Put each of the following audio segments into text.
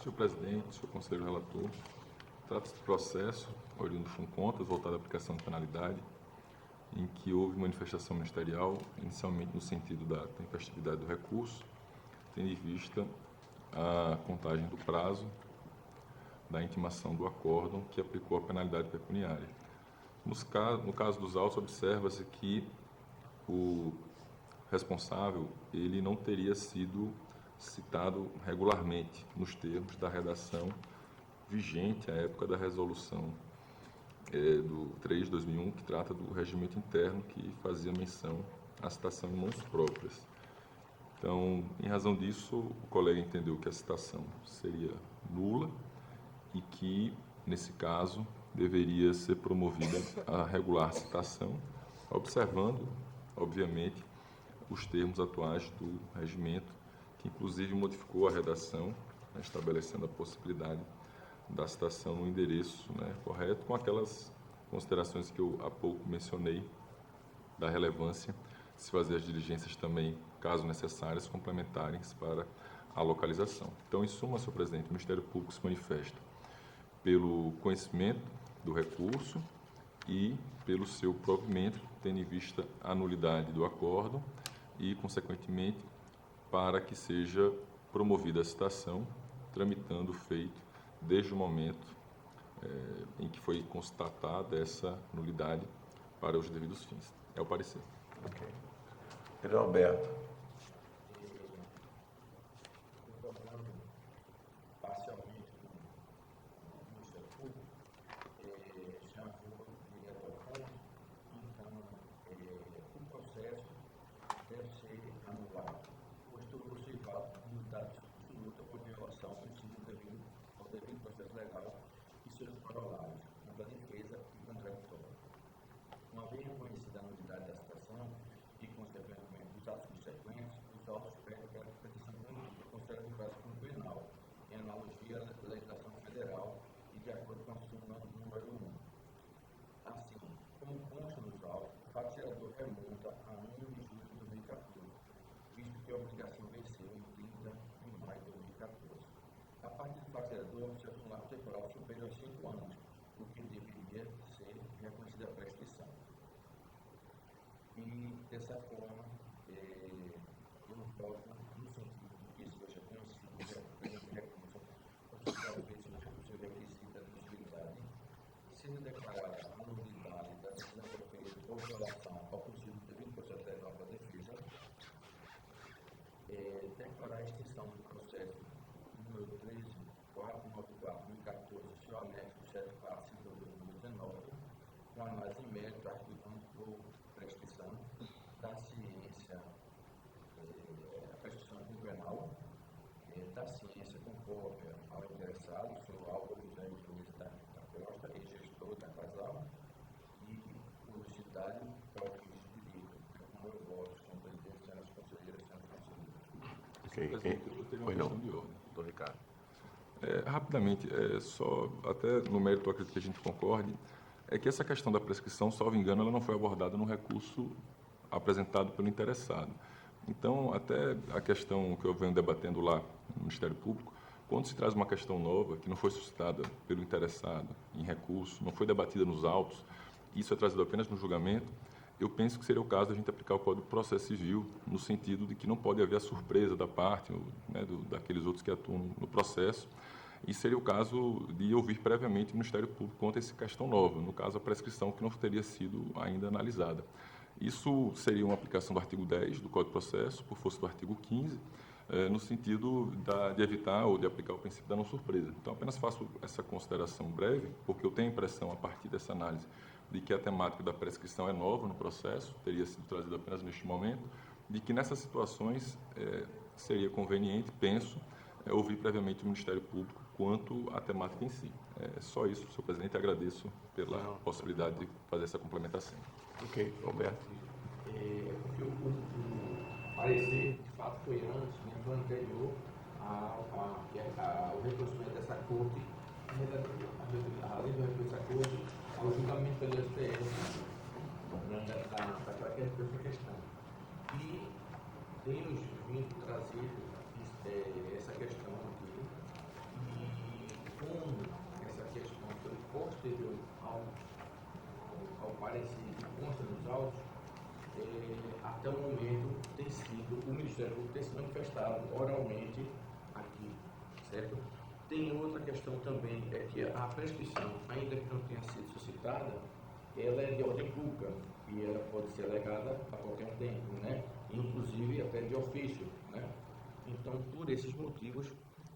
Senhor presidente, senhor conselheiro relator, trata-se de processo oriundo do Funcontas, voltado à aplicação de penalidade, em que houve manifestação ministerial, inicialmente no sentido da tempestividade do recurso, tendo em vista a contagem do prazo da intimação do acórdão que aplicou a penalidade pecuniária. No caso dos autos, observa-se que o responsável ele não teria sido citado regularmente nos termos da redação vigente à época da resolução do 3 de 2001, que trata do regimento interno, que fazia menção à citação em mãos próprias. Então, em razão disso, o colega entendeu que a citação seria nula e que, nesse caso, deveria ser promovida a regular citação, observando, obviamente, os termos atuais do regimento, que inclusive modificou a redação, né, estabelecendo a possibilidade da citação no endereço, né, correto, com aquelas considerações que eu há pouco mencionei, da relevância de se fazer as diligências também, caso necessárias, complementares para a localização. Então, em suma, senhor presidente, o Ministério Público se manifesta pelo conhecimento do recurso e pelo seu provimento, tendo em vista a nulidade do acórdão e, consequentemente, para que seja promovida a citação, tramitando o feito desde o momento em que foi constatada essa nulidade para os devidos fins. É o parecer. Ok. Pedro Alberto. Parcialmente no Ministério Público, já vou direto ao ponto, então o processo deve ser anulado, pois tornou-se válido nulidade absoluta por violação ao devido processo legal e seus corolários, contra a defesa e contraditório. Uma vez reconhecida a nulidade da citação e, consequentemente, dos atos subsequentes, os autos pedem que a petição conjunta concede o prazo como penal, em analogia à legislação federal e de acordo com a súmula número 1. Assim, como consta nos autos, o fato gerador remonta a 1 de julho de 2014, visto que a obrigação venceu em 30 de maio de 2014. A partir do fato gerador, observa um marco temporal superior a 5 anos, o que deveria ser reconhecida a prescrição. E, dessa forma, eu voto no sentido de que isso seja conhecido, recurso, às vezes o seu requisito da admissibilidade, sendo declarada a nulidade da decisão proferida por violação ao princípio do devido processo legal da defesa, declarar a extinção do processo número 13.494/2014, seu anexo 7452/2019, com análise em mérito, arquivando por prescrição da ciência, a prescrição do penal, da ciência com cópia ao interessado, o senhor Álvaro José Luiz da Costa, ex-gestor da Casal, e publicidade para o fins de direito, como eu voto, senhor presidente, senhoras conselheiras, senhores conselheiros. Ok. Eu teria uma Pois não. questão de ordem. Doutor Ricardo. Rapidamente, só até no mérito, eu acredito que a gente concorde, é que essa questão da prescrição, salvo engano, ela não foi abordada no recurso apresentado pelo interessado. Então, até a questão que eu venho debatendo lá no Ministério Público, quando se traz uma questão nova, que não foi suscitada pelo interessado em recurso, não foi debatida nos autos, isso é trazido apenas no julgamento, eu penso que seria o caso da gente aplicar o Código de Processo Civil, no sentido de que não pode haver a surpresa da parte, né, daqueles outros que atuam no processo, e seria o caso de ouvir previamente o Ministério Público quanto a essa questão nova, no caso a prescrição que não teria sido ainda analisada. Isso seria uma aplicação do artigo 10 do Código de Processo, por força do artigo 15, no sentido de evitar ou de aplicar o princípio da não surpresa. Então, apenas faço essa consideração breve, porque eu tenho a impressão, a partir dessa análise, de que a temática da prescrição é nova no processo, teria sido trazida apenas neste momento, de que nessas situações seria conveniente, penso, ouvir previamente o Ministério Público quanto à temática em si. Só isso, senhor presidente, agradeço pela possibilidade de fazer essa complementação. Ok, Roberto. Porque o parecer, de fato, foi antes, foi anterior ao reconhecimento dessa corte, além do reconhecimento dessa corte, ao julgamento pelo STF daquela questão. E temos vindo trazido essa questão aqui, aparece, consta nos autos, até o momento tem sido, o Ministério Público tem se manifestado oralmente aqui, certo? Tem outra questão também, é que a prescrição, ainda que não tenha sido suscitada, ela é de ordem pública e ela pode ser alegada a qualquer tempo, né? Inclusive até de ofício, né? Então, por esses motivos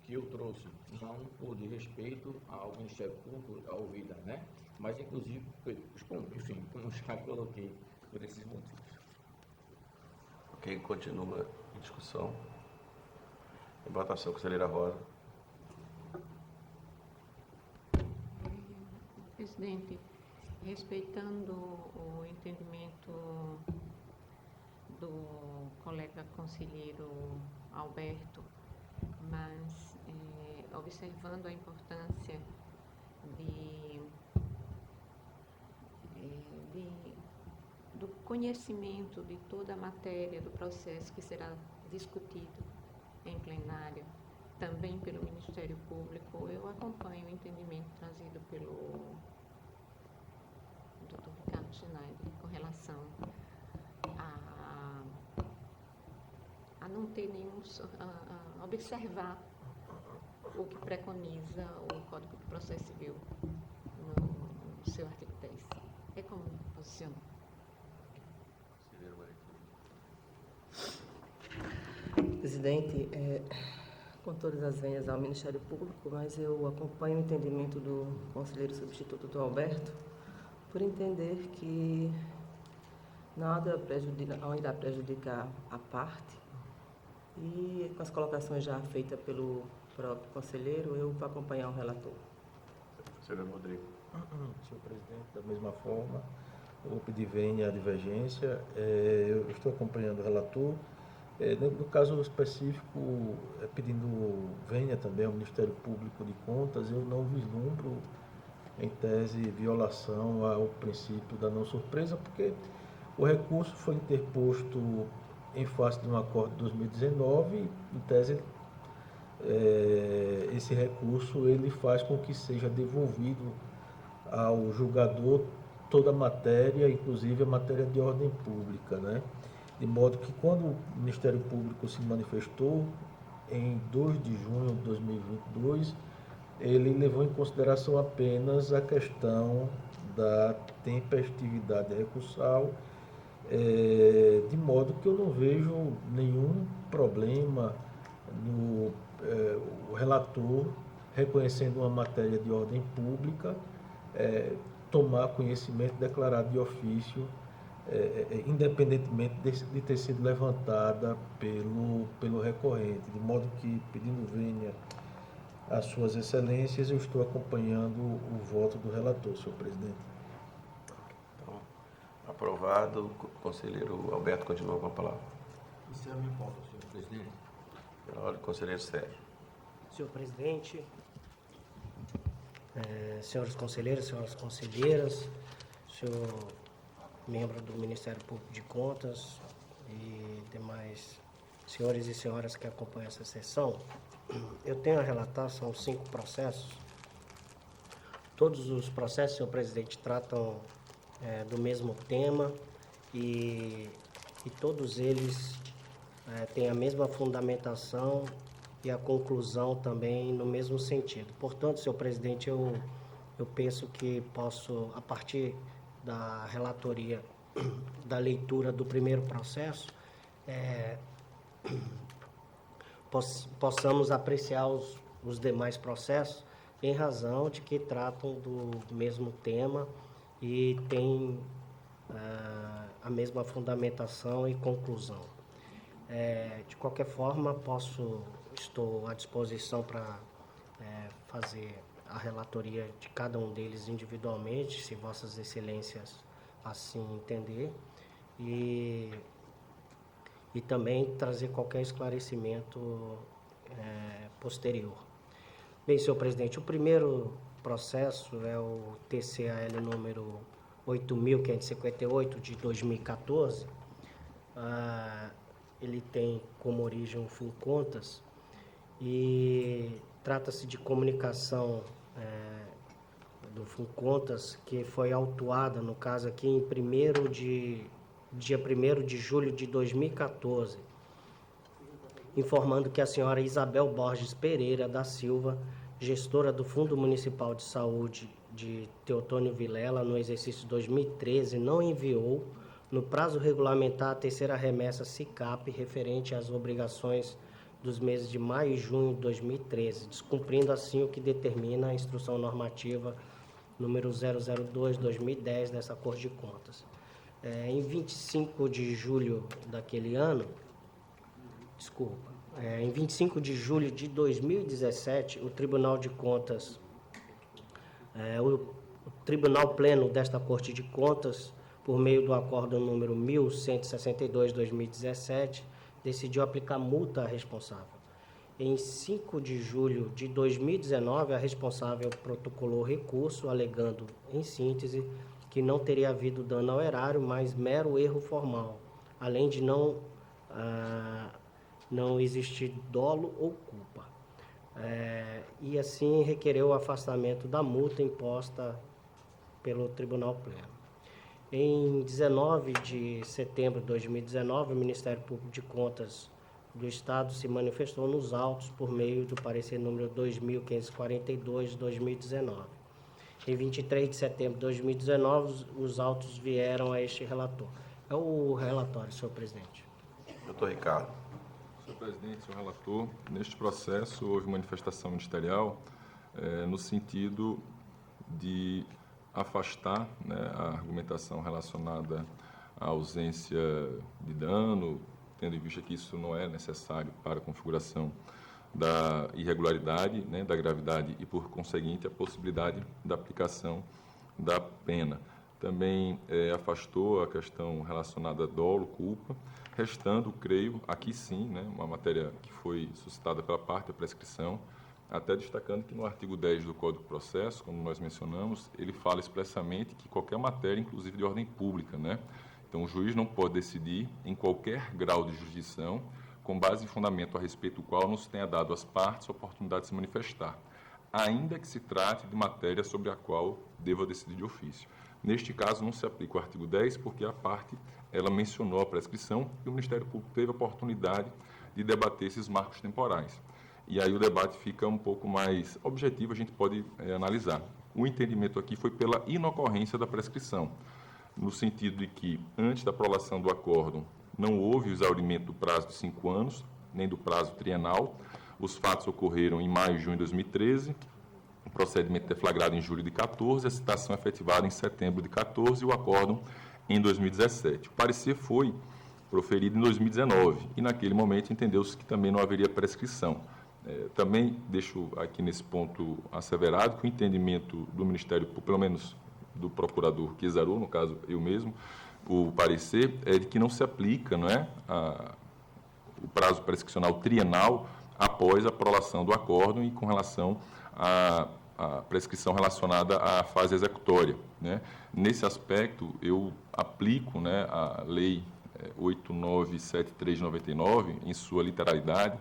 que eu trouxe, não por de respeito ao Ministério Público, à ouvida, né? Mas, inclusive, enfim, como já coloquei, por esses motivos. Ok, continua a discussão. Em votação, conselheira Rosa. Presidente, respeitando o entendimento do colega conselheiro Alberto, mas observando a importância do conhecimento de toda a matéria do processo que será discutido em plenário, também pelo Ministério Público, eu acompanho o entendimento trazido pelo Dr. Ricardo Schneider com relação a não ter nenhum, a observar o que preconiza o Código de Processo Civil no seu artigo 10. É como me posiciono. Presidente, com todas as venhas ao Ministério Público, mas eu acompanho o entendimento do conselheiro substituto do Alberto, por entender que nada não irá prejudicar a parte, e com as colocações já feitas pelo próprio conselheiro, eu vou acompanhar o relator. Conselheiro Rodrigo. Senhor presidente, da mesma forma, eu vou pedir vênia à divergência. Eu estou acompanhando o relator. No caso específico, pedindo vênia também ao Ministério Público de Contas, eu não vislumbro, em tese, violação ao princípio da não surpresa, porque o recurso foi interposto em face de um acordo de 2019, e, em tese, esse recurso ele faz com que seja devolvido ao julgador toda a matéria, inclusive a matéria de ordem pública, né? De modo que, quando o Ministério Público se manifestou, em 2 de junho de 2022, ele levou em consideração apenas a questão da tempestividade recursal, de modo que eu não vejo nenhum problema no o relator, reconhecendo uma matéria de ordem pública, tomar conhecimento declarado de ofício, independentemente de ter sido levantada pelo recorrente, de modo que, pedindo vênia às suas excelências, eu estou acompanhando o voto do relator, senhor presidente. Então, aprovado. O conselheiro Alberto continua com a palavra. Isso é a minha pauta, senhor presidente. Olha, conselheiro Sérgio. Senhor presidente, senhores conselheiros, senhoras conselheiras, senhor membro do Ministério Público de Contas e demais senhores e senhoras que acompanham essa sessão, eu tenho a relatar, são 5 processos. Todos os processos, senhor presidente, tratam do mesmo tema e todos eles têm a mesma fundamentação e a conclusão também no mesmo sentido. Portanto, senhor presidente, eu penso que posso, a partir da relatoria, da leitura do primeiro processo, possamos apreciar os demais processos em razão de que tratam do mesmo tema e têm a mesma fundamentação e conclusão. De qualquer forma, estou à disposição para fazer a relatoria de cada um deles individualmente, se vossas excelências assim entender, e também trazer qualquer esclarecimento posterior. Bem, senhor presidente, o primeiro processo é o TCAL número 8.558 de 2014. Ele tem como origem o Funcontas e trata-se de comunicação do Funcontas, que foi autuada, no caso aqui, em dia 1º de julho de 2014, informando que a senhora Isabel Borges Pereira da Silva, gestora do Fundo Municipal de Saúde de Teotônio Vilela, no exercício 2013, não enviou, no prazo regulamentar, a terceira remessa SICAP referente às obrigações dos meses de maio e junho de 2013, descumprindo assim o que determina a Instrução Normativa número 002/2010 dessa Corte de Contas. Em 25 de julho daquele ano, em 25 de julho de 2017, o Tribunal de Contas, o Tribunal Pleno desta Corte de Contas, por meio do Acórdão número 1162/2017, decidiu aplicar multa à responsável. Em 5 de julho de 2019, a responsável protocolou recurso, alegando, em síntese, que não teria havido dano ao erário, mas mero erro formal, além de não existir dolo ou culpa. E assim requereu o afastamento da multa imposta pelo Tribunal Pleno. Em 19 de setembro de 2019, o Ministério Público de Contas do Estado se manifestou nos autos por meio do parecer número 2542 de 2019. Em 23 de setembro de 2019, os autos vieram a este relator. É o relatório, senhor presidente. Doutor Ricardo. Senhor presidente, senhor relator, neste processo houve manifestação ministerial no sentido de afastar, né, a argumentação relacionada à ausência de dano, tendo em vista que isso não é necessário para a configuração da irregularidade, né, da gravidade e, por conseguinte, a possibilidade da aplicação da pena. Também afastou a questão relacionada a dolo, culpa, restando, creio, aqui sim, né, uma matéria que foi suscitada pela parte da prescrição, até destacando que no artigo 10 do Código de Processo, como nós mencionamos, ele fala expressamente que qualquer matéria, inclusive de ordem pública, né? Então, o juiz não pode decidir em qualquer grau de jurisdição, com base em fundamento a respeito do qual não se tenha dado às partes a oportunidade de se manifestar, ainda que se trate de matéria sobre a qual deva decidir de ofício. Neste caso, não se aplica o artigo 10, porque a parte ela mencionou a prescrição e o Ministério Público teve a oportunidade de debater esses marcos temporais. E aí o debate fica um pouco mais objetivo, a gente pode analisar. O entendimento aqui foi pela inocorrência da prescrição, no sentido de que, antes da aprovação do acórdão, não houve o exaurimento do prazo de 5 anos, nem do prazo trienal. Os fatos ocorreram em maio e junho de 2013, o procedimento deflagrado em julho de 14, a citação efetivada em setembro de 14 e o acórdão em 2017. O parecer foi proferido em 2019 e, naquele momento, entendeu-se que também não haveria prescrição. Também deixo aqui nesse ponto asseverado que o entendimento do Ministério Público, pelo menos do procurador que exarou, no caso eu mesmo, o parecer é de que não se aplica, não é, o prazo prescricional trienal após a prolação do acórdão e com relação à prescrição relacionada à fase executória, né. Nesse aspecto, eu aplico, né, a Lei 8973/99, em sua literalidade,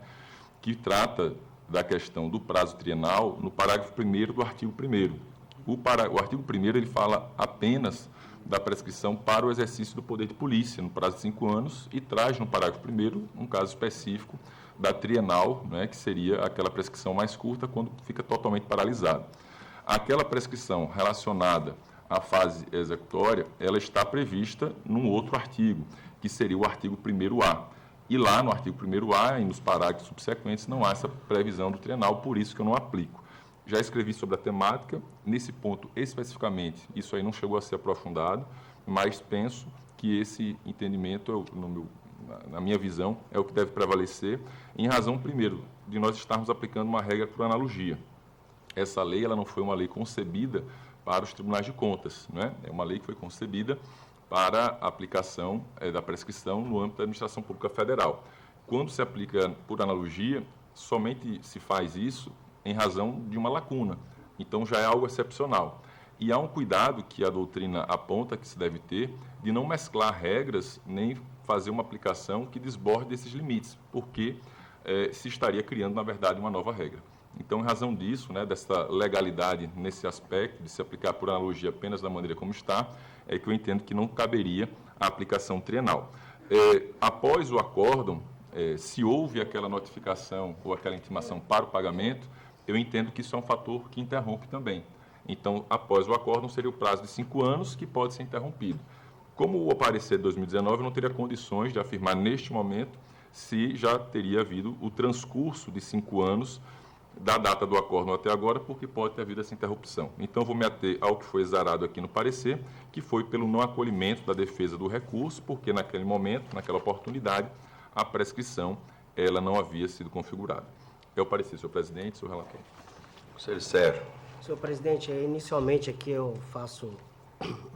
que trata da questão do prazo trienal no parágrafo 1º do artigo 1º. O artigo 1º ele fala apenas da prescrição para o exercício do poder de polícia, no prazo de 5 anos, e traz no parágrafo 1º um caso específico da trienal, né, que seria aquela prescrição mais curta quando fica totalmente paralisado. Aquela prescrição relacionada à fase executória, ela está prevista num outro artigo, que seria o artigo 1º-A. E lá no artigo 1º-A e nos parágrafos subsequentes não há essa previsão do trienal, por isso que eu não aplico. Já escrevi sobre a temática, nesse ponto especificamente, isso aí não chegou a ser aprofundado, mas penso que esse entendimento, na minha visão, é o que deve prevalecer, em razão, primeiro, de nós estarmos aplicando uma regra por analogia. Essa lei ela não foi uma lei concebida para os tribunais de contas, né? É uma lei que foi concebida para a aplicação da prescrição no âmbito da administração pública federal. Quando se aplica por analogia, somente se faz isso em razão de uma lacuna. Então, já é algo excepcional. E há um cuidado que a doutrina aponta que se deve ter de não mesclar regras nem fazer uma aplicação que desborde esses limites, porque se estaria criando, na verdade, uma nova regra. Então, em razão disso, né, dessa legalidade nesse aspecto, de se aplicar por analogia apenas da maneira como está, é que eu entendo que não caberia a aplicação trienal. Após o acórdão, se houve aquela notificação ou aquela intimação para o pagamento, eu entendo que isso é um fator que interrompe também. Então, após o acórdão, seria o prazo de 5 anos que pode ser interrompido. Como o parecer de 2019, eu não teria condições de afirmar neste momento se já teria havido o transcurso de 5 anos da data do acórdão até agora, porque pode ter havido essa interrupção. Então, vou me ater ao que foi exarado aqui no parecer, que foi pelo não acolhimento da defesa do recurso, porque naquele momento, naquela oportunidade, a prescrição ela não havia sido configurada. É o parecer, senhor presidente, senhor relator. Conselheiro Sérgio. Senhor presidente, inicialmente aqui eu faço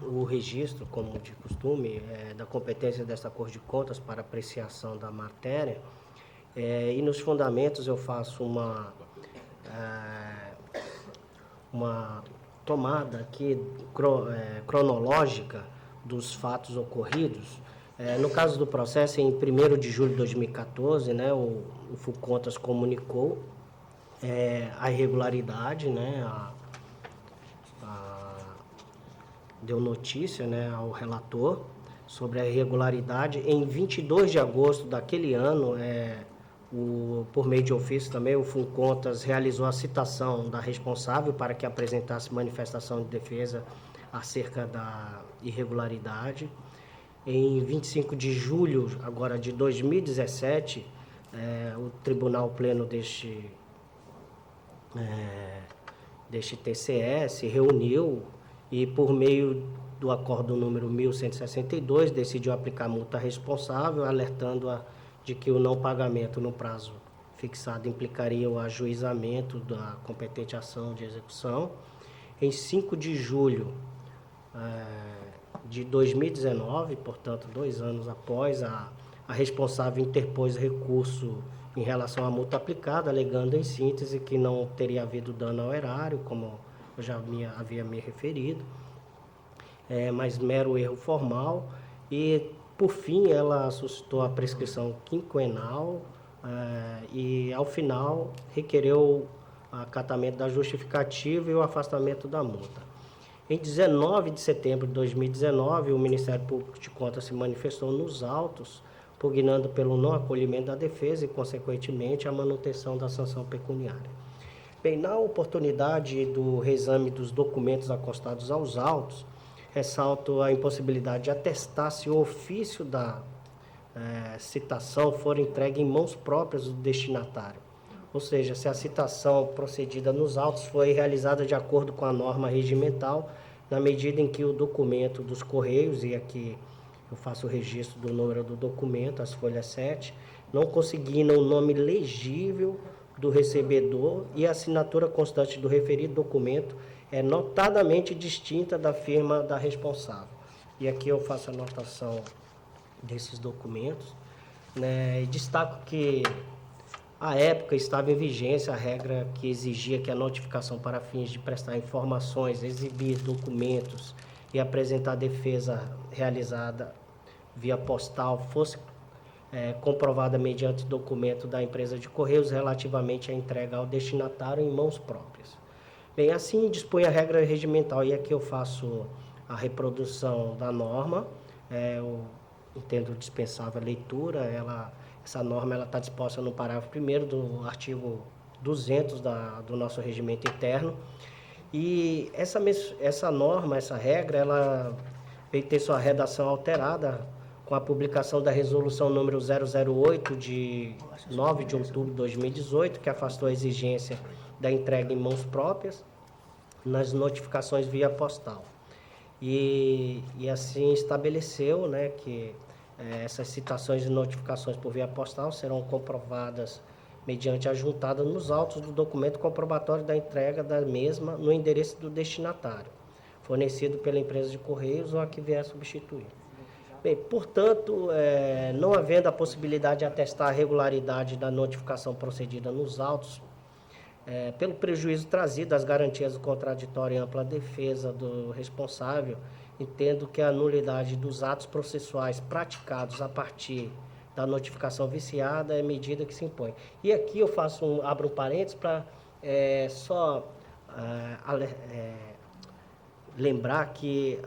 o registro, como de costume, da competência desta Corte de Contas para apreciação da matéria, e nos fundamentos eu faço uma tomada aqui cronológica dos fatos ocorridos. No caso do processo, em 1º de julho de 2014, né, o FUCONTAS comunicou a irregularidade, né, deu notícia, né, ao relator sobre a irregularidade. Em 22 de agosto daquele ano, por meio de ofício também, o FUCONTAS realizou a citação da responsável para que apresentasse manifestação de defesa acerca da irregularidade. Em 25 de julho agora de 2017, o Tribunal Pleno deste TCE se reuniu e, por meio do acordo número 1162, decidiu aplicar multa responsável, alertando-a de que o não pagamento no prazo fixado implicaria o ajuizamento da competente ação de execução. Em 5 de julho de 2019, portanto, 2 anos após, a responsável interpôs recurso em relação à multa aplicada, alegando em síntese que não teria havido dano ao erário, como eu já havia me referido, mas mero erro formal. E, por fim, ela suscitou a prescrição quinquenal e, ao final, requereu o acatamento da justificativa e o afastamento da multa. Em 19 de setembro de 2019, o Ministério Público de Contas se manifestou nos autos, pugnando pelo não acolhimento da defesa e, consequentemente, a manutenção da sanção pecuniária. Bem, na oportunidade do reexame dos documentos acostados aos autos, ressalto a impossibilidade de atestar se o ofício da citação for entregue em mãos próprias do destinatário. Ou seja, se a citação procedida nos autos foi realizada de acordo com a norma regimental, na medida em que o documento dos Correios, e aqui eu faço o registro do número do documento, as folhas 7, não conseguindo o nome legível do recebedor e a assinatura constante do referido documento é notadamente distinta da firma da responsável. E aqui eu faço a anotação desses documentos, né, e destaco que à época estava em vigência a regra que exigia que a notificação para fins de prestar informações, exibir documentos e apresentar defesa realizada via postal fosse comprovada mediante documento da empresa de Correios relativamente à entrega ao destinatário em mãos próprias. Bem, assim dispõe a regra regimental, e aqui eu faço a reprodução da norma. Eu entendo dispensável a leitura. Essa norma está disposta no parágrafo 1º do artigo 200 do nosso regimento interno. E essa norma, essa regra, ela veio ter sua redação alterada com a publicação da resolução número 008 de 9 de outubro de 2018, que afastou a exigência da entrega em mãos próprias nas notificações via postal. E assim estabeleceu, né, que essas citações e notificações por via postal serão comprovadas mediante a juntada nos autos do documento comprobatório da entrega da mesma no endereço do destinatário, fornecido pela empresa de Correios ou a que vier substituir. Bem, portanto, não havendo a possibilidade de atestar a regularidade da notificação procedida nos autos, pelo prejuízo trazido às garantias do contraditório e ampla defesa do responsável, entendo que a nulidade dos atos processuais praticados a partir da notificação viciada é medida que se impõe. E aqui eu abro um parênteses para lembrar que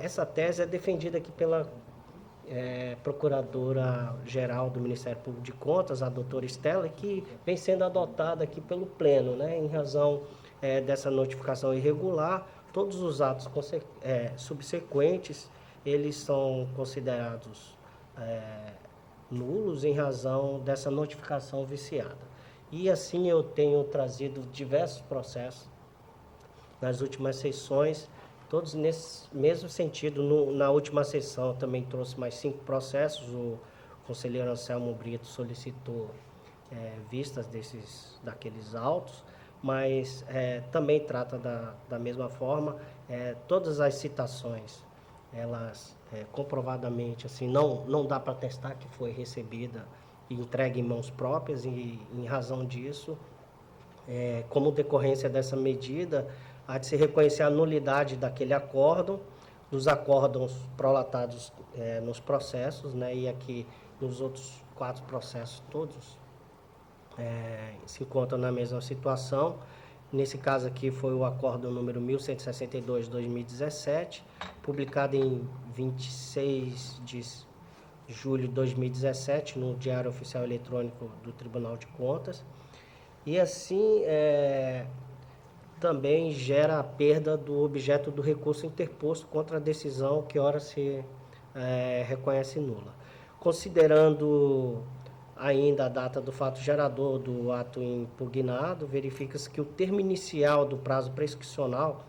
essa tese é defendida aqui pela Procuradora-Geral do Ministério Público de Contas, a doutora Estela, que vem sendo adotada aqui pelo Pleno, né, em razão dessa notificação irregular. Todos os atos subsequentes, eles são considerados nulos em razão dessa notificação viciada. E assim eu tenho trazido diversos processos nas últimas sessões, todos nesse mesmo sentido. Na última sessão também trouxe mais 5 processos. O conselheiro Anselmo Brito solicitou vistas daqueles autos, mas também trata da mesma forma. Todas as citações, elas comprovadamente assim, não dá para atestar que foi recebida e entregue em mãos próprias, e em razão disso, como decorrência dessa medida, há de se reconhecer a nulidade daquele acórdão, dos acórdãos prolatados nos processos, né, e aqui nos outros 4 processos todos se encontram na mesma situação. Nesse caso aqui foi o acórdão número 1162 de 2017, publicado em 26 de julho de 2017 no Diário Oficial Eletrônico do Tribunal de Contas. E assim também gera a perda do objeto do recurso interposto contra a decisão que ora se reconhece nula. Considerando ainda a data do fato gerador do ato impugnado, verifica-se que o termo inicial do prazo prescricional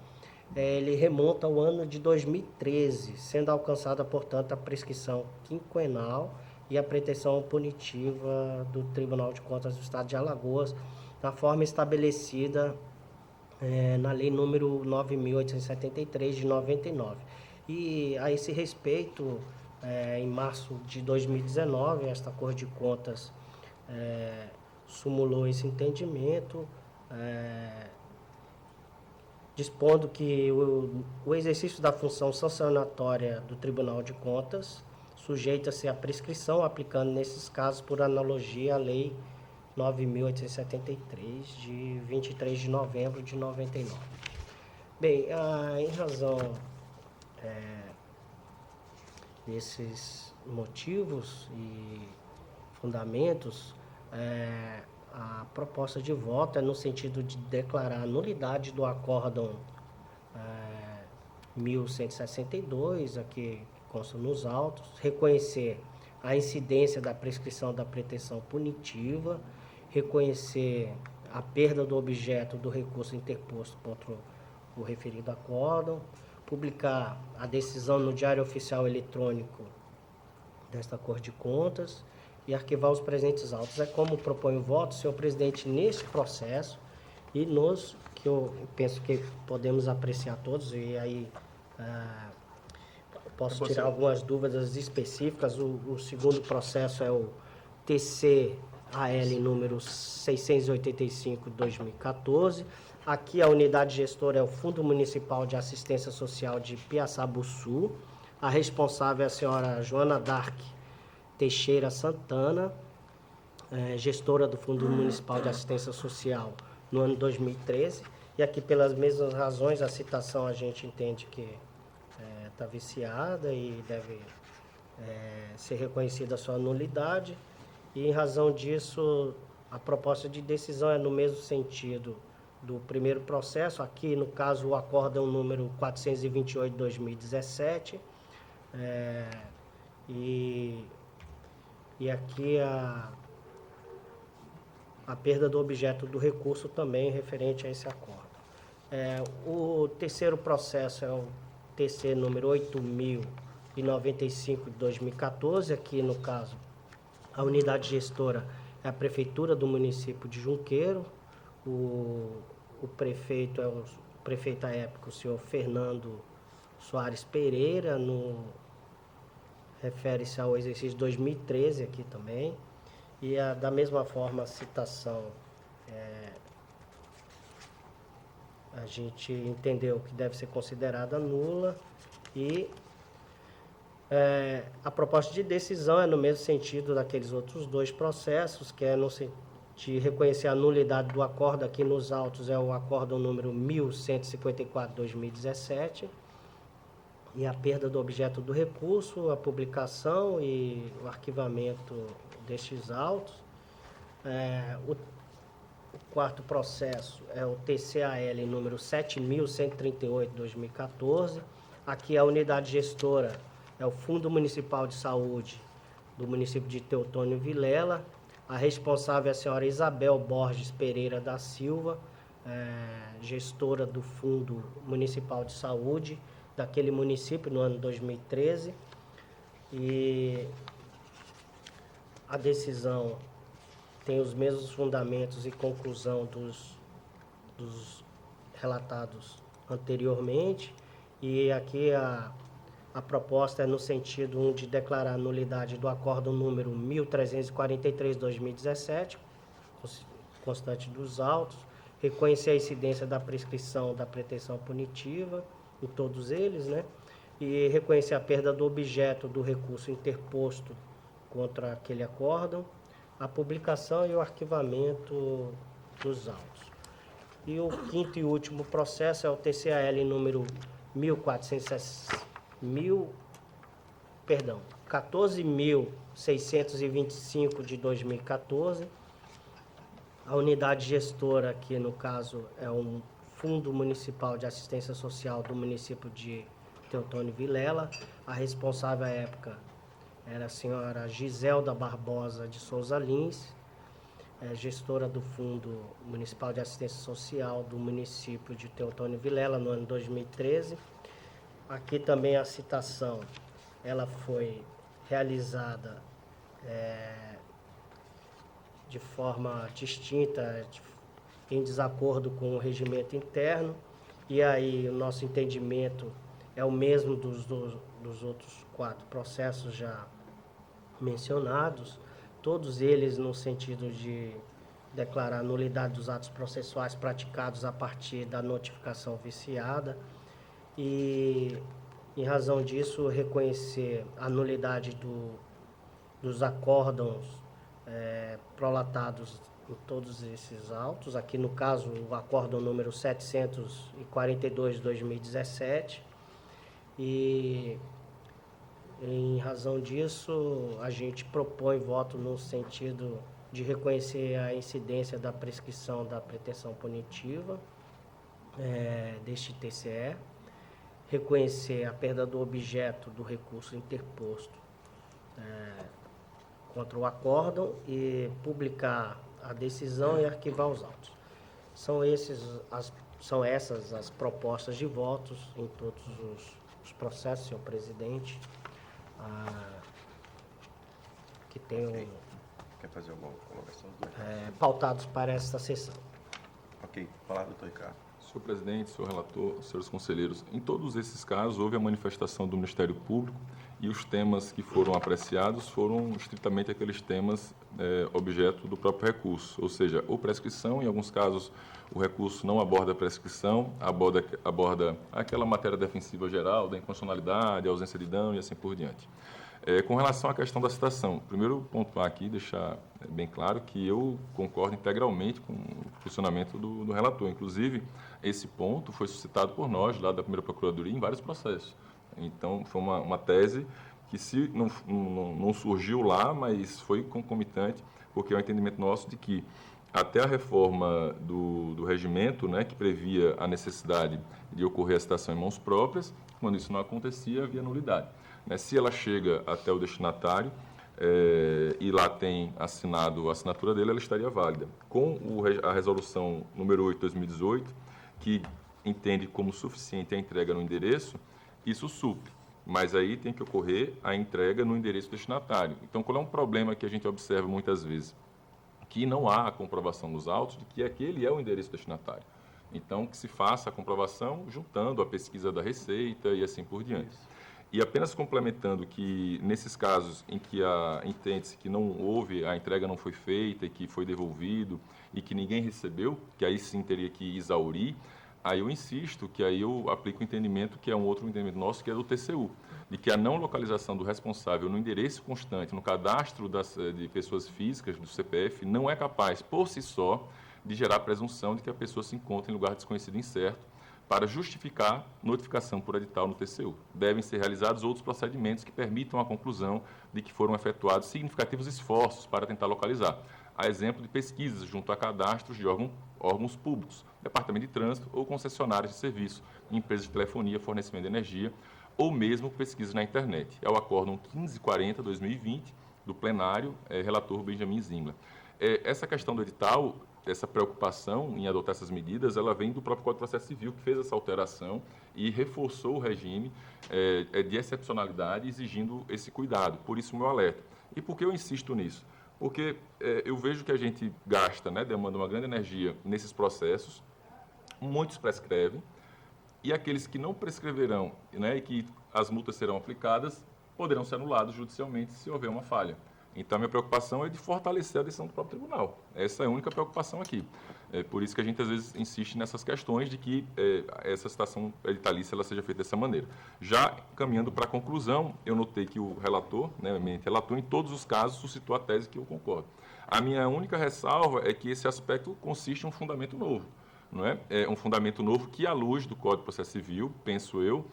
ele remonta ao ano de 2013, sendo alcançada, portanto, a prescrição quinquenal e a pretensão punitiva do Tribunal de Contas do Estado de Alagoas, na forma estabelecida na Lei número 9.873 de 99. E a esse respeito, em março de 2019, esta Corte de Contas sumulou esse entendimento, dispondo que o exercício da função sancionatória do Tribunal de Contas sujeita-se à prescrição, aplicando nesses casos, por analogia, a Lei 9.873, de 23 de novembro de 99. Bem, em razão desses motivos e fundamentos, a proposta de voto é no sentido de declarar a nulidade do acórdão 1162, aqui consta nos autos, reconhecer a incidência da prescrição da pretensão punitiva, reconhecer a perda do objeto do recurso interposto contra o referido acórdão, publicar a decisão no Diário Oficial Eletrônico desta Corte de Contas e arquivar os presentes autos. É como propõe o voto, senhor presidente, neste processo e nos que eu penso que podemos apreciar todos, e aí posso tirar algumas dúvidas específicas. O segundo processo é o TCAL número 685 de 2014. Aqui a unidade gestora é o Fundo Municipal de Assistência Social de Piaçabuçu. A responsável é a senhora Joana Dark Teixeira Santana, gestora do Fundo Municipal de Assistência Social no ano 2013. E aqui, pelas mesmas razões, a citação a gente entende que está viciada e deve ser reconhecida a sua nulidade. E, em razão disso, a proposta de decisão é no mesmo sentido do primeiro processo. Aqui, no caso, o acórdão número 428 de 2017. E aqui a perda do objeto do recurso também referente a esse acordo. O terceiro processo é o TC número 8.095 de 2014. Aqui, no caso, a unidade gestora é a Prefeitura do município de Junqueiro. O prefeito é o prefeito à época, o senhor Fernando Soares Pereira. Refere-se ao exercício 2013 aqui também. E da mesma forma a citação, a gente entendeu que deve ser considerada nula. E a proposta de decisão é no mesmo sentido daqueles outros 2 processos, que é no sentido de reconhecer a nulidade do acordo aqui nos autos é o acordo número 1154/2017, e a perda do objeto do recurso, a publicação e o arquivamento destes autos. O quarto processo é o TCAL número 7.138/2014. Aqui a unidade gestora é o Fundo Municipal de Saúde do município de Teotônio Vilela. A responsável é a senhora Isabel Borges Pereira da Silva, gestora do Fundo Municipal de Saúde daquele município no ano 2013. E a decisão tem os mesmos fundamentos e conclusão dos relatados anteriormente. E aqui a proposta é no sentido de declarar a nulidade do acordo número 1343/2017, constante dos autos, reconhecer a incidência da prescrição da pretensão punitiva em todos eles, né? E reconhecer a perda do objeto do recurso interposto contra aquele acórdão, a publicação e o arquivamento dos autos. E o quinto e último processo é o TCAL número 14.625 de 2014. A unidade gestora aqui, no caso, é um Fundo Municipal de Assistência Social do município de Teotônio Vilela. A responsável à época era a senhora Giselda Barbosa de Souza Lins, gestora do Fundo Municipal de Assistência Social do município de Teotônio Vilela no ano 2013. Aqui também a citação, ela foi realizada de forma distinta, em desacordo com o regimento interno, e aí o nosso entendimento é o mesmo dos outros 4 processos já mencionados, todos eles no sentido de declarar a nulidade dos atos processuais praticados a partir da notificação viciada e, em razão disso, reconhecer a nulidade dos acórdãos prolatados em todos esses autos. Aqui, no caso, o acórdão número 742 de 2017. E, em razão disso, a gente propõe voto no sentido de reconhecer a incidência da prescrição da pretensão punitiva deste TCE, reconhecer a perda do objeto do recurso interposto contra o acórdão e publicar a decisão e arquivar os autos. São essas as propostas de votos em todos os processos, senhor presidente, que tenham Quer fazer alguma colocação? pautados para esta sessão. Ok. Palavra, doutor Ricardo. Senhor presidente, senhor relator, senhores conselheiros, em todos esses casos houve a manifestação do Ministério Público e os temas que foram apreciados foram estritamente aqueles temas objeto do próprio recurso, ou seja, ou prescrição, em alguns casos o recurso não aborda a prescrição, aborda aquela matéria defensiva geral, da inconstitucionalidade, ausência de dano e assim por diante. Com relação à questão da citação, primeiro pontuar aqui, deixar bem claro que eu concordo integralmente com o posicionamento do relator. Inclusive, esse ponto foi suscitado por nós, lá da primeira Procuradoria, em vários processos. Então, foi uma tese que se não surgiu lá, mas foi concomitante, porque é o entendimento nosso de que até a reforma do regimento, né, que previa a necessidade de ocorrer a citação em mãos próprias, quando isso não acontecia, havia nulidade. Se ela chega até o destinatário e lá tem assinado a assinatura dele, ela estaria válida. Com a resolução número 8 de 2018, que entende como suficiente a entrega no endereço, isso supre. Mas aí tem que ocorrer a entrega no endereço destinatário. Então, qual é um problema que a gente observa muitas vezes? Que não há a comprovação nos autos de que aquele é o endereço destinatário. Então, que se faça a comprovação juntando a pesquisa da Receita e assim por diante. E apenas complementando que, nesses casos em que entende-se que não houve, a entrega não foi feita e que foi devolvido e que ninguém recebeu, que aí sim teria que exaurir, Aí eu insisto que aí eu aplico o entendimento que é um outro entendimento nosso, que é do TCU, de que a não localização do responsável no endereço constante, no cadastro de pessoas físicas, do CPF, não é capaz, por si só, de gerar a presunção de que a pessoa se encontra em lugar desconhecido e incerto, para justificar notificação por edital no TCU. Devem ser realizados outros procedimentos que permitam a conclusão de que foram efetuados significativos esforços para tentar localizar. A exemplo de pesquisas junto a cadastros de órgãos públicos, Departamento de Trânsito ou concessionárias de serviço, empresas de telefonia, fornecimento de energia, ou mesmo pesquisas na internet. É o Acórdão 1540-2020 do plenário, relator Benjamin Zingler. Essa questão do edital, essa preocupação em adotar essas medidas, ela vem do próprio Código de Processo Civil, que fez essa alteração e reforçou o regime de excepcionalidade, exigindo esse cuidado. Por isso, o meu alerta. E por que eu insisto nisso? Porque eu vejo que a gente gasta, demanda uma grande energia nesses processos, muitos prescrevem, e aqueles que não prescreverão, e que as multas serão aplicadas, poderão ser anulados judicialmente se houver uma falha. Então, a minha preocupação é de fortalecer a decisão do próprio tribunal. Essa é a única preocupação aqui. É por isso que a gente, às vezes, insiste nessas questões de que essa citação editalícia ela seja feita dessa maneira. Já caminhando para a conclusão, eu notei que o relator, o eminente relator, em todos os casos, suscitou a tese que eu concordo. A minha única ressalva é que esse aspecto consiste em um fundamento novo. Não é? É um fundamento novo que, à luz do Código de Processo Civil, penso eu,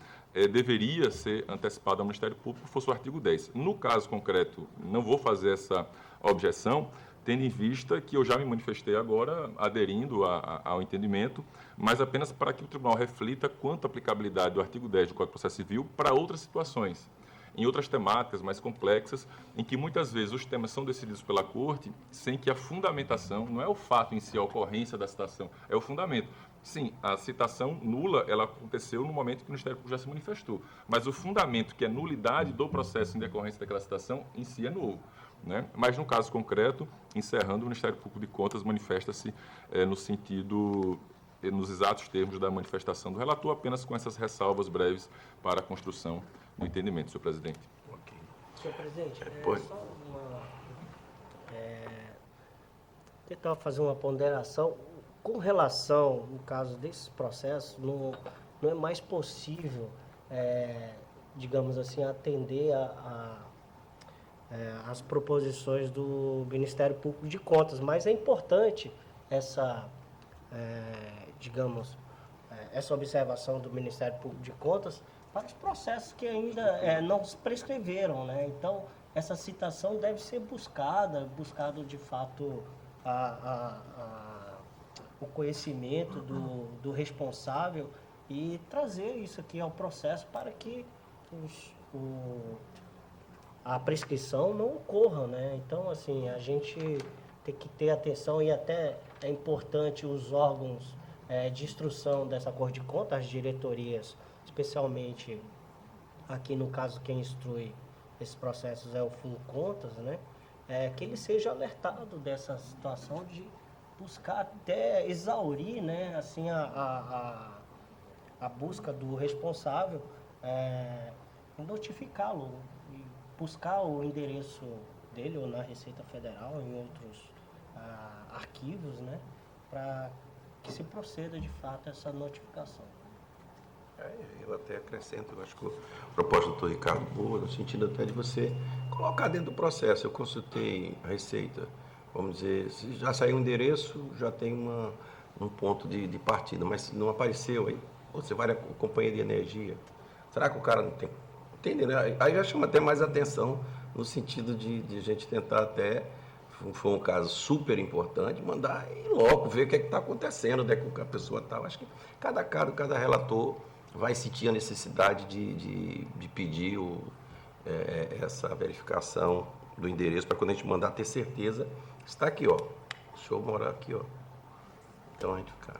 deveria ser antecipado ao Ministério Público, fosse o artigo 10. No caso concreto, não vou fazer essa objeção, tendo em vista que eu já me manifestei agora aderindo ao entendimento, mas apenas para que o tribunal reflita quanto à aplicabilidade do artigo 10 do Código de Processo Civil para outras situações, em outras temáticas mais complexas, em que muitas vezes os temas são decididos pela Corte sem que a fundamentação, não é o fato em si, a ocorrência da citação, é o fundamento. Sim, a citação nula, ela aconteceu no momento que o Ministério Público já se manifestou, mas o fundamento, que é nulidade do processo em decorrência daquela citação, em si é novo. Mas, no caso concreto, encerrando, o Ministério Público de Contas manifesta-se no sentido, nos exatos termos da manifestação do relator, apenas com essas ressalvas breves para a construção do entendimento, senhor presidente. Ok. Senhor presidente, Pode. só tentar fazer uma ponderação. Com relação, no caso desses processos, não é mais possível, digamos assim, atender as proposições do Ministério Público de Contas, mas é importante essa, essa observação do Ministério Público de Contas para os processos que ainda não se prescreveram, né? Então, essa citação deve ser buscado de fato o conhecimento do responsável e trazer isso aqui ao processo para que a prescrição não ocorra, né? Então, assim, a gente tem que ter atenção e até é importante os órgãos de instrução dessa Corte de Contas, as diretorias, especialmente aqui no caso quem instrui esses processos é o FUNCONTAS, né? Que ele seja alertado dessa situação de buscar até exaurir, né, assim, a busca do responsável, notificá-lo e buscar o endereço dele ou na Receita Federal, em outros arquivos, né, para que se proceda de fato essa notificação. Eu até acrescento, eu acho que a proposta do doutor Ricardo boa, no sentido até de você colocar dentro do processo. Eu consultei a Receita, vamos dizer, se já saiu o endereço, já tem um ponto de partida, mas se não apareceu, aí você vai na companhia de energia, será que o cara não tem? Entende, né? Aí já chama até mais atenção, no sentido de a gente tentar até, se for um caso super importante, mandar ir logo, ver o que está acontecendo, onde é que a pessoa está. Acho que cada relator vai sentir a necessidade de pedir essa verificação do endereço, para quando a gente mandar ter certeza, está aqui, ó. Deixa eu morar aqui, ó. Então a gente fica.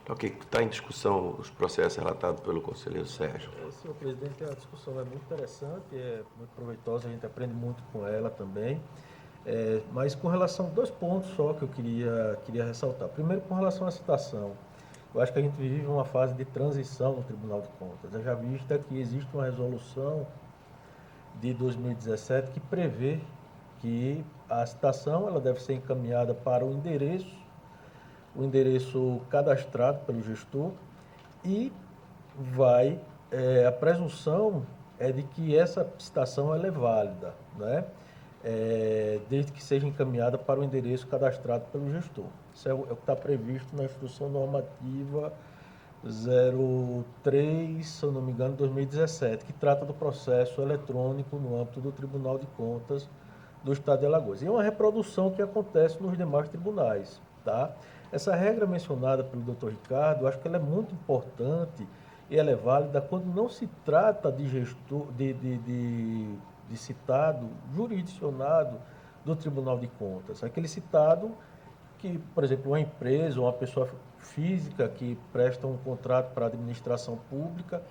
Então, ok, está em discussão os processos relatados pelo conselheiro Sérgio. Senhor presidente, a discussão é muito interessante, é muito proveitosa, a gente aprende muito com ela também. Mas com relação a 2 pontos só que eu queria ressaltar. Primeiro, com relação à citação. Eu acho que a gente vive uma fase de transição no Tribunal de Contas. Já vista que existe uma resolução de 2017 que prevê que a citação ela deve ser encaminhada para o endereço cadastrado pelo gestor e a presunção é de que essa citação ela é válida, né? Desde que seja encaminhada para o endereço cadastrado pelo gestor. Isso é o que está previsto na Instrução Normativa 03, se eu não me engano, 2017, que trata do processo eletrônico no âmbito do Tribunal de Contas do Estado de Alagoas. E é uma reprodução que acontece nos demais tribunais, tá? Essa regra mencionada pelo Dr. Ricardo, eu acho que ela é muito importante e ela é válida quando não se trata de gestor, de citado jurisdicionado do Tribunal de Contas. Aquele citado que, por exemplo, uma empresa ou uma pessoa física que presta um contrato para a administração pública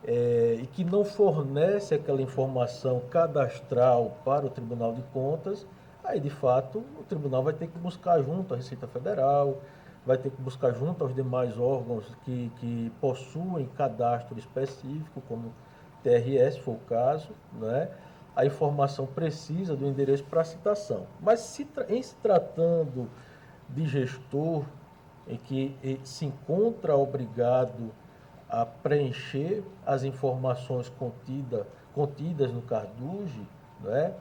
e que não fornece aquela informação cadastral para o Tribunal de Contas, aí, de fato, o tribunal vai ter que buscar junto à Receita Federal, vai ter que buscar junto aos demais órgãos que possuem cadastro específico, como TRS, se for o caso, né? A informação precisa do endereço para citação. Mas em se tratando de gestor em que se encontra obrigado a preencher as informações contidas no CARDUGE, né?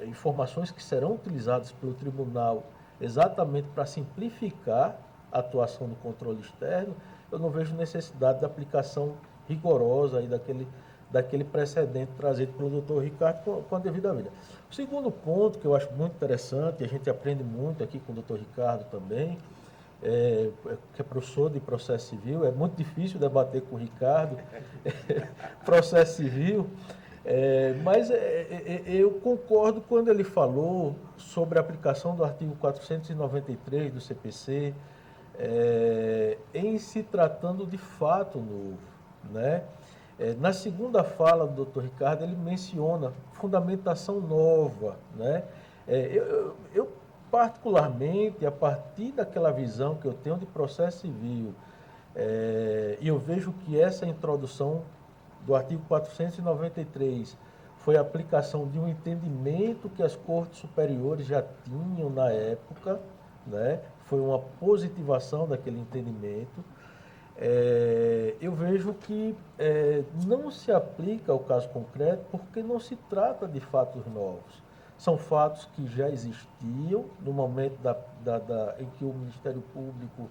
Informações que serão utilizadas pelo tribunal exatamente para simplificar a atuação do controle externo, eu não vejo necessidade da aplicação rigorosa aí daquele precedente trazido pelo Dr. Ricardo com a devida vida. O segundo ponto que eu acho muito interessante, e a gente aprende muito aqui com o Dr. Ricardo também, que é professor de processo civil, é muito difícil debater com o Ricardo processo civil, mas eu concordo quando ele falou sobre a aplicação do artigo 493 do CPC, em se tratando de fato novo, né? Na segunda fala do Dr. Ricardo, ele menciona fundamentação nova, né? Eu, particularmente, a partir daquela visão que eu tenho de processo civil, e eu vejo que essa introdução do artigo 493 foi a aplicação de um entendimento que as cortes superiores já tinham na época, né? Foi uma positivação daquele entendimento. Eu vejo que não se aplica ao caso concreto porque não se trata de fatos novos. São fatos que já existiam no momento em que o Ministério Público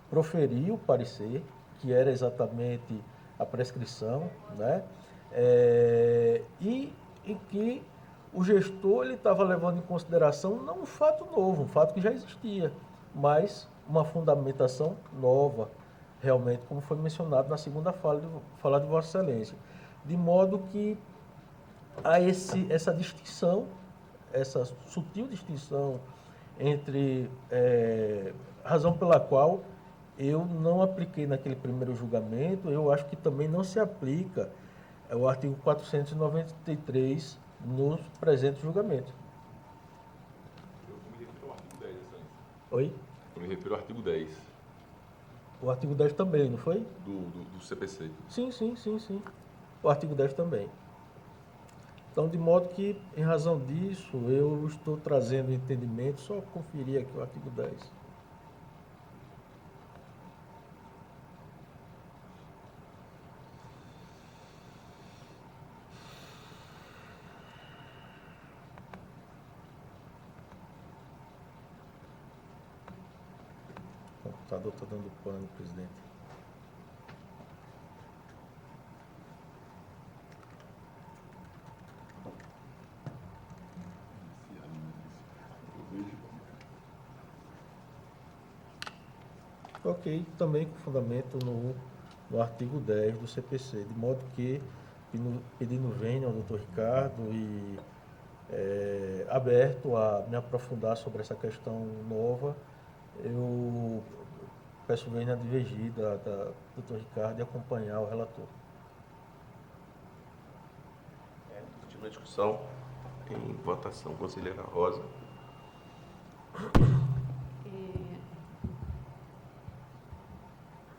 proferiu o parecer, que era exatamente a prescrição, né? E em que o gestor estava levando em consideração não um fato novo, um fato que já existia, mas uma fundamentação nova, realmente, como foi mencionado na segunda fala de Vossa Excelência. De modo que há essa distinção, essa sutil distinção entre razão pela qual eu não apliquei naquele primeiro julgamento, eu acho que também não se aplica o artigo 493 no presente julgamento. Eu me refiro ao artigo 10, Excelência. Oi? Eu me refiro ao artigo 10 O artigo 10 também, não foi? do CPC. Sim. O artigo 10 também. Então, de modo que, em razão disso, eu estou trazendo entendimento, só conferir aqui o artigo 10. O computador está dando pane, presidente. Ok, também com fundamento no artigo 10 do CPC, de modo que, pedindo vênia ao Dr. Ricardo e aberto a me aprofundar sobre essa questão nova, eu peço vênia a divergir da Dr. Ricardo e acompanhar o relator. Continua a discussão em votação. Conselheira Rosa.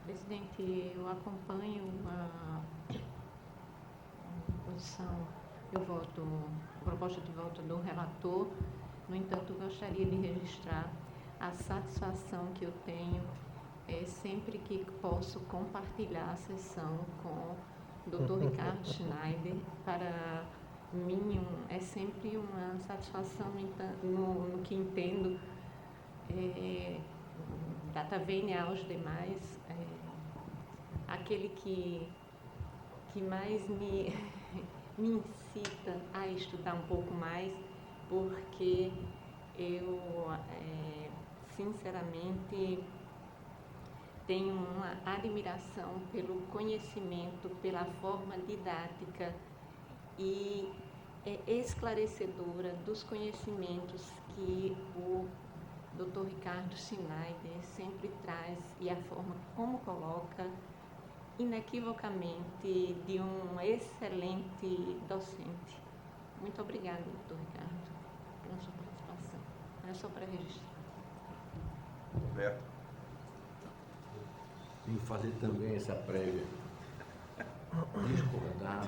Presidente, eu acompanho a posição, a proposta de voto do relator. No entanto, gostaria de registrar a satisfação que eu tenho sempre que posso compartilhar a sessão com o Dr. Ricardo Schneider. Para mim é sempre uma satisfação no que entendo, data vênia aos demais, aquele que mais me incita a estudar um pouco mais, porque eu, sinceramente, tenho uma admiração pelo conhecimento, pela forma didática e esclarecedora dos conhecimentos que o Dr. Ricardo Schneider sempre traz, e a forma como coloca, inequivocamente, de um excelente docente. Muito obrigada, Dr. Ricardo, pela sua participação. É só para registrar. Roberto. Vim fazer também essa prévia. Discordar.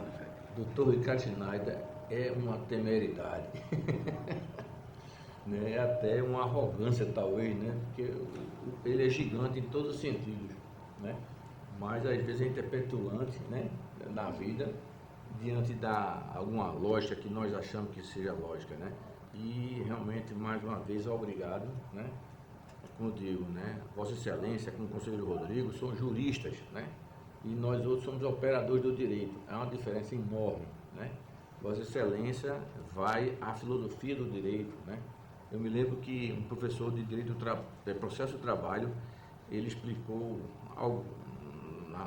Dr. Ricardo Schneider é uma temeridade. Né? É até uma arrogância, talvez, né? Porque ele é gigante em todos os sentidos, né? Mas às vezes a gente é petulante, né? Na vida, diante da alguma lógica que nós achamos que seja lógica, né? E realmente, mais uma vez, obrigado, né? Como digo, né? Vossa Excelência, como o conselheiro Rodrigo, são juristas, né? E nós outros somos operadores do direito. Há uma diferença enorme, né? Vossa Excelência vai à filosofia do direito, né? Eu me lembro que um professor de direito processo do trabalho, ele explicou algo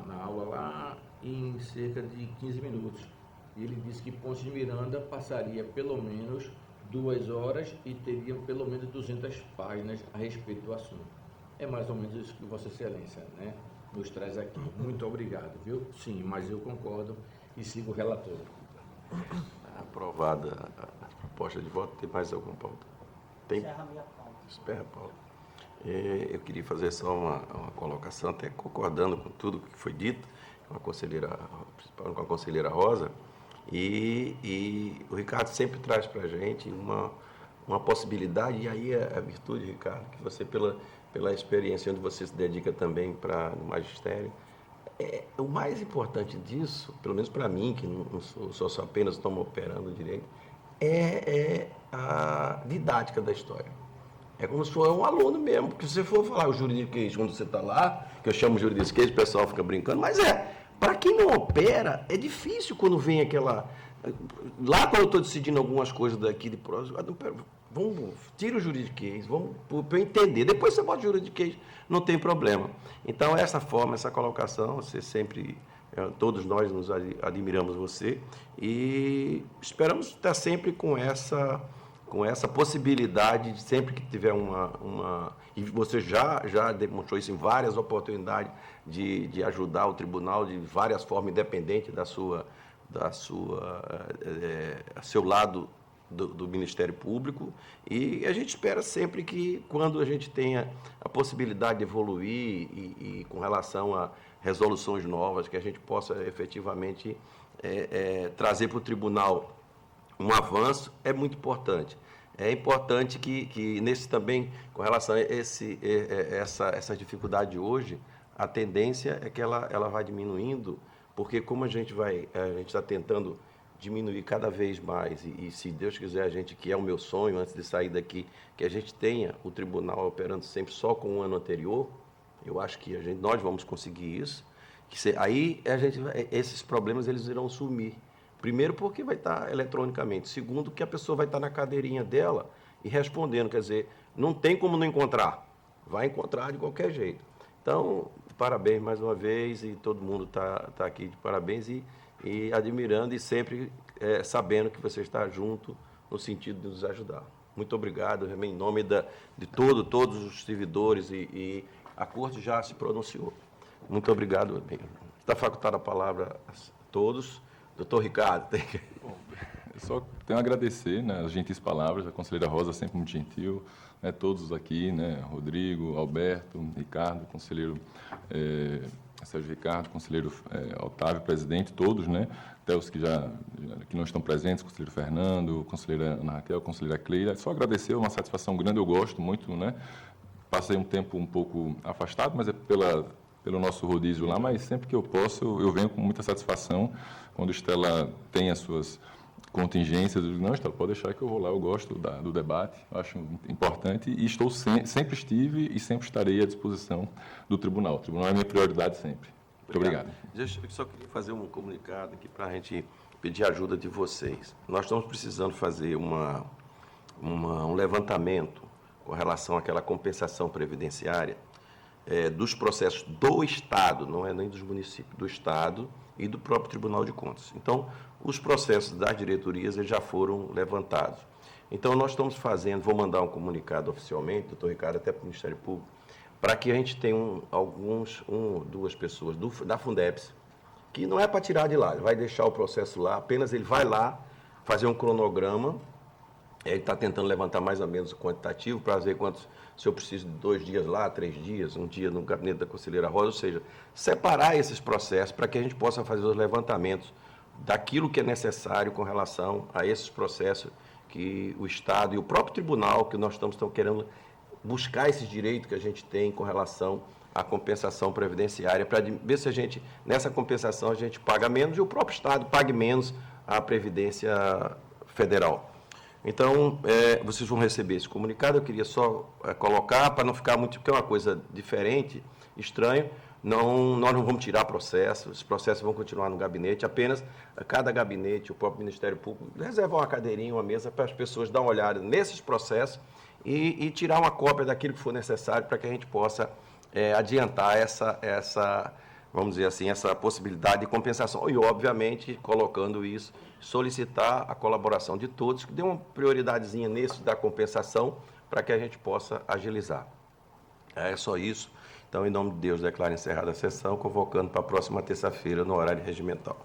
na aula lá em cerca de 15 minutos. E ele disse que Ponce de Miranda passaria pelo menos 2 horas e teria pelo menos 200 páginas a respeito do assunto. É mais ou menos isso que Vossa Excelência, né, nos traz aqui. Muito obrigado, viu? Sim, mas eu concordo e sigo o relator. Aprovada a proposta de voto. Tem mais alguma pauta? Tem? Encerra a minha pauta. Espera, Paulo. Eu queria fazer só uma colocação, até concordando com tudo que foi dito, principalmente com a conselheira Rosa, e o Ricardo sempre traz para a gente uma possibilidade, e aí é a virtude, Ricardo, que você, pela experiência onde você se dedica também no magistério, o mais importante disso, pelo menos para mim, que não sou apenas estou operando direito, é a didática da história. É como se fosse um aluno mesmo, porque se você for falar o juridiquês quando você está lá, que eu chamo de juridiquês, o pessoal fica brincando, mas para quem não opera, é difícil quando vem aquela... Lá quando eu estou decidindo algumas coisas daqui de prosa, tira o juridiquês, vamos para eu entender, depois você bota o juridiquês, não tem problema. Então, essa forma, essa colocação, você sempre... Todos nós nos admiramos você e esperamos estar sempre com essa possibilidade de sempre que tiver e você já demonstrou isso em várias oportunidades de ajudar o tribunal de várias formas, independente seu lado do Ministério Público, e a gente espera sempre que, quando a gente tenha a possibilidade de evoluir e com relação a resoluções novas, que a gente possa efetivamente trazer para o tribunal um avanço, é muito importante. É importante que nesse também, com relação a essa dificuldade hoje, a tendência é que ela vai diminuindo, porque como a gente está tentando diminuir cada vez mais, e se Deus quiser, a gente, que é o meu sonho antes de sair daqui, que a gente tenha o tribunal operando sempre só com o ano anterior, eu acho que nós vamos conseguir isso, aí esses problemas eles irão sumir. Primeiro, porque vai estar eletronicamente. Segundo, que a pessoa vai estar na cadeirinha dela e respondendo. Quer dizer, não tem como não encontrar. Vai encontrar de qualquer jeito. Então, parabéns mais uma vez, e todo mundo está aqui de parabéns e admirando e sempre sabendo que você está junto no sentido de nos ajudar. Muito obrigado, em nome de todos os servidores, e a Corte já se pronunciou. Muito obrigado. Está facultada a palavra a todos. Doutor Ricardo, Bom, eu só tenho a agradecer, né, as gentis palavras, a conselheira Rosa sempre muito gentil, né, todos aqui, né, Rodrigo, Alberto, Ricardo, conselheiro Sérgio Ricardo, conselheiro Otávio, presidente, todos, né, até os que não estão presentes, conselheiro Fernando, conselheira Ana Raquel, conselheira Cleira. Só agradecer, uma satisfação grande, eu gosto muito, né, passei um tempo um pouco afastado, mas é pelo nosso rodízio lá, mas sempre que eu posso, eu venho com muita satisfação. Quando Estela tem as suas contingências, eu digo, não, Estela, pode deixar que eu vou lá, eu gosto do debate, eu acho importante e sempre estive e sempre estarei à disposição do tribunal. O tribunal é a minha prioridade sempre. Muito obrigado. Eu só queria fazer um comunicado aqui para a gente pedir ajuda de vocês. Nós estamos precisando fazer um levantamento com relação àquela compensação previdenciária dos processos do Estado, não é nem dos municípios, do Estado e do próprio Tribunal de Contas. Então, os processos das diretorias eles já foram levantados. Então, nós estamos fazendo, vou mandar um comunicado oficialmente, doutor Ricardo, até para o Ministério Público, para que a gente tenha duas pessoas da Fundeps, que não é para tirar de lá, ele vai deixar o processo lá, apenas ele vai lá fazer um cronograma, ele está tentando levantar mais ou menos o quantitativo para ver se eu preciso de 2 dias lá, 3 dias, um dia no gabinete da conselheira Rosa, ou seja, separar esses processos para que a gente possa fazer os levantamentos daquilo que é necessário com relação a esses processos que o Estado e o próprio tribunal, que nós estamos querendo buscar esses direitos que a gente tem com relação à compensação previdenciária, para ver se a gente, nessa compensação, a gente paga menos e o próprio Estado pague menos a Previdência Federal. Então, vocês vão receber esse comunicado, eu queria só colocar, para não ficar muito, porque é uma coisa diferente, estranho, nós não vamos tirar processos, os processos vão continuar no gabinete, apenas cada gabinete, o próprio Ministério Público, reserva uma cadeirinha, uma mesa, para as pessoas dar uma olhada nesses processos e tirar uma cópia daquilo que for necessário para que a gente possa adiantar essa, vamos dizer assim, essa possibilidade de compensação. E, obviamente, colocando isso, solicitar a colaboração de todos, que dê uma prioridadezinha nesse da compensação, para que a gente possa agilizar. É só isso. Então, em nome de Deus, declaro encerrada a sessão, convocando para a próxima terça-feira, no horário regimental.